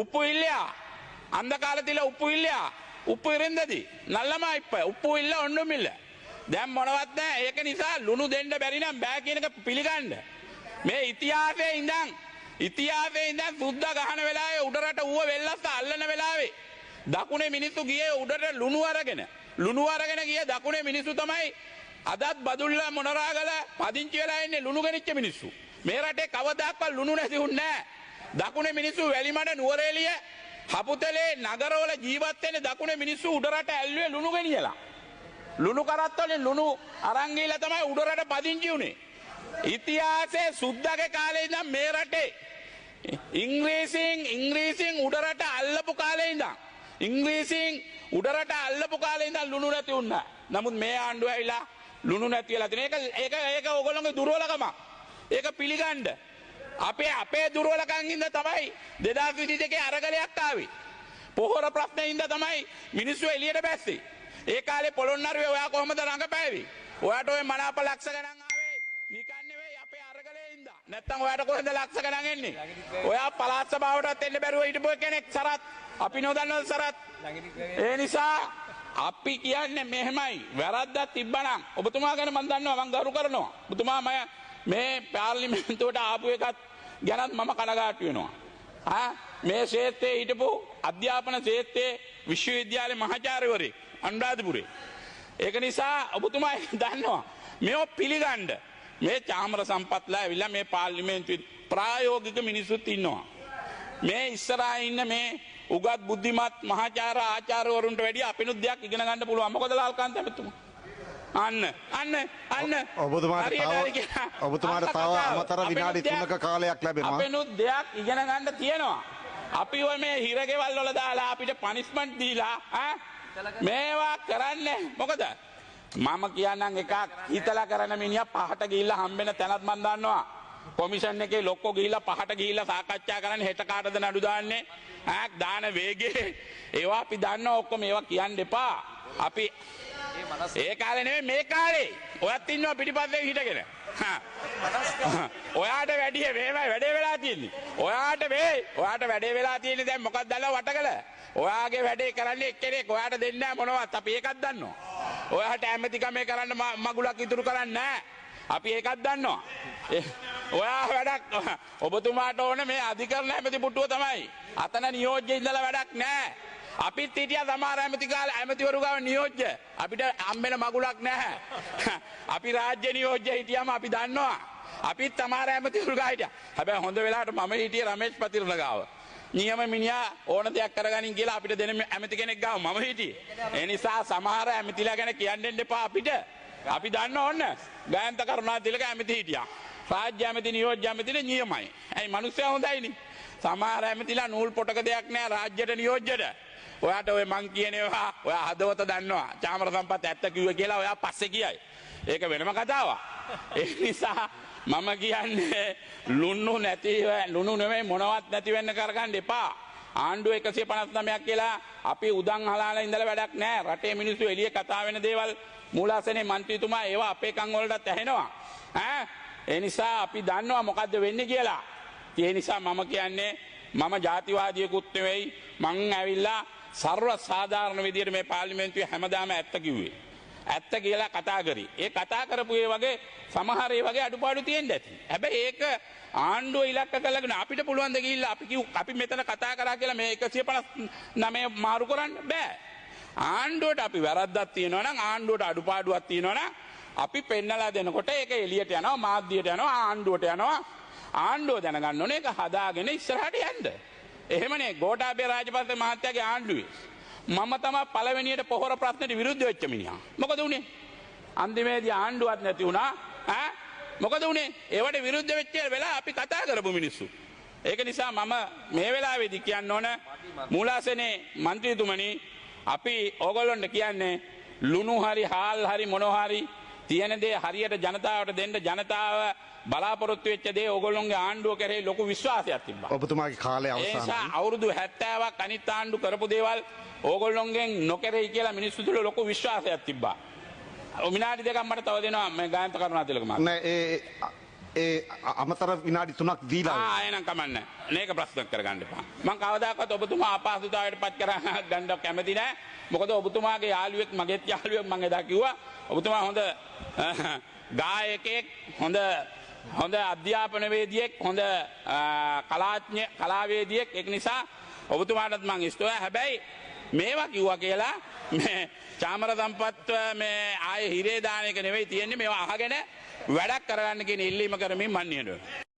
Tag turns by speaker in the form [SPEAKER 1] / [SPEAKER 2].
[SPEAKER 1] ఉప్పు ಇಲ್ಲ அந்த காலத்தில் உப்பு இல்லையா உப்பு இருந்தது நல்லமா இப்ப உப்பு இல்ல ஒண்ணும் இல்ல දැන් මොනවත් නැහැ ඒක නිසා ලුණු දෙන්න බැරි නම් බෑ කියන එක පිළිගන්න මේ ඉතිහාසයේ ඉඳන් සුද්දා ගහන වෙලාවේ උඩරට ඌව වෙල්ලස්ස අල්ලන වෙලාවේ දකුණේ මිනිස්සු ගියේ උඩට ලුණු අරගෙන ගියේ දකුණේ මිනිස්සු තමයි අදත් බදුල්ලා මොනරාගල පදිංචි වෙලා ඉන්නේ ලුණු ගෙනිච්ච මිනිස්සු මේ රටේ කවදාවත් ලුණු නැති වුන්නේ නැහැ දකුණේ මිනිස්සු වැලිමඩ නුවරඑළිය හපුතලේ නගරවල ජීවත් වෙන දකුණේ මිනිස්සු උඩරට ඇල්ලුවේ ලුණු ගෙනියලා ලුණු කරත් වලින් ලුණු අරන් ගිහලා තමයි උඩරට පදිංචි උනේ ඉතිහාසයේ සුද්දාගේ කාලේ ඉඳන් මේ රටේ ඉංග්‍රීසින් උඩරට අල්ලපු කාලේ ඉඳන් ලුණු නැති වුණා නමුත් මේ ආණ්ඩුව ඇවිල්ලා ලුණු නැති වෙලා තියෙන ඒක ඕගොල්ලෝගේ දුර්වලකම ඒක පිළිගන්න අපේ දුර්වලකම් හින්දා තමයි 2022 අරගලයක් ආවේ පොහොර ප්‍රශ්නේ හින්දා තමයි මිනිස්සු එළියට බැස්සේ ඒ කාලේ පොළොන්නරුවේ ඔයා කොහමද රඟපෑවේ ඔයාට ඔය මනාප ලක්ෂ ගණන් ආවේ නිකන් නෙවෙයි අපේ අරගලේ හින්දා නැත්තම් ඔයාට කොහෙන්ද ලක්ෂ ගණන් එන්නේ ඔයා පළාත් සභාවටත් එන්න බැරුව හිටපු කෙනෙක් සරත් අපි නොදන්නවද සරත් ඒ නිසා අපි කියන්නේ මෙහෙමයි වැරද්දක් තිබ්බනම් ඔබතුමා ගැන මම දන්නවා මම ගරු කරනවා ඔබතුමා මේ පාර්ලිමේන්තුවට ආපු එකත් ගැනත් මම කනගාටු වෙනවා මේ ක්ෂේත්‍රයේ හිටපු අධ්‍යාපන ක්ෂේත්‍රයේ විශ්වවිද්‍යාලයේ මහාචාර්යවරයෙක් අනුරාධපුරේ ඒක නිසා ඔබතුමා දන්නවා මේව පිළිගන්න මේ චාමර සම්පත්ලා ඇවිල්ලා මේ පාර්ලිමේන්තුවේ ප්‍රායෝගික මිනිස්සුත් ඉන්නවා මේ ඉස්සරහා ඉන්න මේ උගත් බුද්ධිමත් මහාචාර්ය ආචාර්යවරුන්ට වැඩිය අපිනුත් දෙයක් ඉගෙන ගන්න පුළුවන් මොකද ලාල්කාන්ත ඇමතුමා අන්න
[SPEAKER 2] ඔබතුමාට තව අමතර විනාඩි 3ක කාලයක් ලැබෙනවා
[SPEAKER 1] අපිනුත් දෙයක් ඉගෙන ගන්න තියෙනවා අපි ඔය මේ හිරගෙවල් වල දාලා අපිට පනිෂ්මන්ට් දීලා මේවා කරන්නේ මොකද මම කියන්නම් එකක් හිතලා කරන මිනිහා පහට ගිහිල්ලා හම්බෙන තැනත් මන් දන්නවා කොමිෂන් එකේ ලොක්කෝ ගිහිල්ලා පහට ගිහිල්ලා සාකච්ඡා කරන්නේ හෙට කාටද නඩු දාන්නේ දාන වේගේ ඒවා අපි දන්නවා ඔක්කොම ඒවා කියන්න එපා අපි ඒ කාලේ නෙමෙයි මේ කාලේ ඔයත් ඉන්නවා පිටිපස්සේ හිටගෙන ඔයාට වැඩි මේවයි වැඩේ වෙලා තියෙන්නේ ඔයාට වැඩේ වෙලා තියෙන්නේ දැන් මොකක්ද දැල්ලා වටකල ඔයාගේ වැඩේ කරන්නේ එක්කෙනෙක් ඔයාට දෙන්නේ නැහැ මොනවත් අපි ඒකත් දන්නවා ඔයාට ඇමතිකමේ කරන්න මගුලක් ඉතුරු කරන්නේ නැහැ අපි ඒකත් දන්නවා ඔයා වැඩක් ඔබතුමාට ඕන මේ අධිකරණ ඇමති පුටුව තමයි අතන නියෝජ්‍ය ඉඳලා වැඩක් නැහැ අපිත් හිටියා සමහර ඇමතිවරු ගාව නියෝජ්‍ය අපිට හම්බෙන මගුලක් නැහැ අපි රාජ්‍ය නියෝජ්‍ය හිටියාම අපි දන්නවා අපිත් සමහර ඇමතිවරු ගාව හිටියා හැබැයි හොඳ වෙලාවට මම හිටියේ රමේෂ් පතිරණ ගාව නියම මිනිහා ඕන දෙයක් කරගනින් කියලා අපිට දෙන ඇමති කෙනෙක් ගාව මම හිටියේ ඒ නිසා සමහර ඇමතිලා ගැන කියන්න දෙන්න එපා අපිට අපි දන්න ඕන්න ගායන්ත කරුණාතිලක ඇමති හිටියා රාජ්‍ය ඇමති නියෝජ්‍ය ඇමතිට නියමයි ඇයි මිනිස්සු හොඳයිනේ සමහර ඇමතිලා නූල් පොටක දෙයක් නෑ රාජ්‍යට නියෝජ්‍යට ඔයාට ඔය මං කියනවා ඔයා හදවත දන්නවා චාමර සම්පත් ඇත්ත කිව්වේ කියලා ඔයා පස්සේ කියයි ඒක වෙනම කතාවක් ඒ නිසා මම කියන්නේ ලුණු නෙමෙයි මොනවත් නැති වෙන්න කරගන්න එපා ආණ්ඩුව 159ක් කියලා අපි උදන් හලාලා ඉඳලා වැඩක් නැහැ රටේ මිනිස්සු එළිය කතා වෙන දේවල් මූලාසනේ മന്ത്രിතුමා ඒවා අපේ කන් වලටත් ඇහෙනවා ඒ නිසා අපි දන්නවා මොකද්ද වෙන්නේ කියලා ඒ නිසා මම කියන්නේ මම ජාතිවාදියෙකුත් නෙවෙයි මං ඇවිල්ලා සර්ව සාධාරණ විදියට මේ පාර්ලිමේන්තුවේ හැමදාම ඇත්ත කිව්වේ ඇත්ත කියලා කතා කරේ ඒ කතා කරපු ඒ වගේ සමහර ඒ වගේ අඩුපාඩු තියෙන්න ඇති හැබැයි ඒක ආණ්ඩුව ඉලක්ක කරගෙන අපිට පුළුවන් ද ගිහිල්ලා අපි මෙතන කතා කරා කියලා මේ 159 මාරු කරන්න බෑ ආණ්ඩුවට අපි වැරද්දක් තියෙනවා නම් ආණ්ඩුවට අඩුපාඩුවක් තියෙනවා නම් අපි පෙන්නලා දෙනකොට ඒක එළියට යනවා මාධ්‍යයට යනවා ආණ්ඩුවට යනවා ආණ්ඩුව දැනගන්න ඕනේ ඒක හදාගෙන ඉස්සරහට යන්න එහෙමනේ ගෝඨාභය රාජපක්ෂ මහත්තයාගේ ආණ්ඩුවේ මම තමයි පළවෙනියට පොහොර ප්‍රශ්නෙට විරුද්ධ වෙච්ච මිනිහා මොකද උනේ අන්තිමේදී ආණ්ඩුවක් නැති වුණා මොකද උනේ ඒවට විරුද්ධ වෙච්ච වෙලාව අපි කතා කරපු මිනිස්සු ඒක නිසා මම මේ වෙලාවේදී කියන්න ඕන මූලාසනේ മന്ത്രിතුමනි අපි ඕගොල්ලන්ට කියන්නේ ලුණු හරි හාල් හරි මොනවා හරි තියෙන දේ හරියට ජනතාවට දෙන්න ජනතාව බලාපොරොත්තු වෙච්ච දේ ඕගොල්ලොන්ගේ ආණ්ඩුව කෙරෙහි ලොකු විශ්වාසයක් තිබ්බා.
[SPEAKER 2] ඔබතුමාගේ කාලය අවසන්.
[SPEAKER 1] ඒ නිසා අවුරුදු 70ක් අනිත් ආණ්ඩු කරපු දේවල් ඕගොල්ලොන්ගෙන් නොකරෙයි කියලා මිනිස්සු තුළ ලොකු විශ්වාසයක් තිබ්බා. විනාඩි දෙකක් මට තව දෙනවා මේ ගායන්ත කරුණාතිලක මහත්මයා.
[SPEAKER 2] නෑ ඒ අමතර විනාඩි 3ක් දීලා
[SPEAKER 1] ආයෙනම් කමන්නේ. මේක ප්‍රශ්න කරගන්න එපා. මම කවදාකවත් ඔබතුමා අපහසුතාවයට පත් කරා ගන්න කැමති නැහැ. මොකද ඔබතුමාගේ යාළුවෙක් මගේත් යාළුවෙක් මම එදා කිව්වා. ඔබතුමා හොඳ ගායකයෙක්, හොඳ අධ්‍යාපනවේදියෙක්, හොඳ කලාවේදියෙක්. ඒක නිසා ඔබතුමාටත් මම ඉස්තෝවා. හැබැයි මේවා කිව්වා කියලා මේ චාමර සම්පත්ව මේ ආයේ හිරේ දාන එක නෙවෙයි තියෙන්නේ. මේවා අහගෙන වැඩක් කරගන්න කියන ඉල්ලීම කරමින් මන් නියනවා.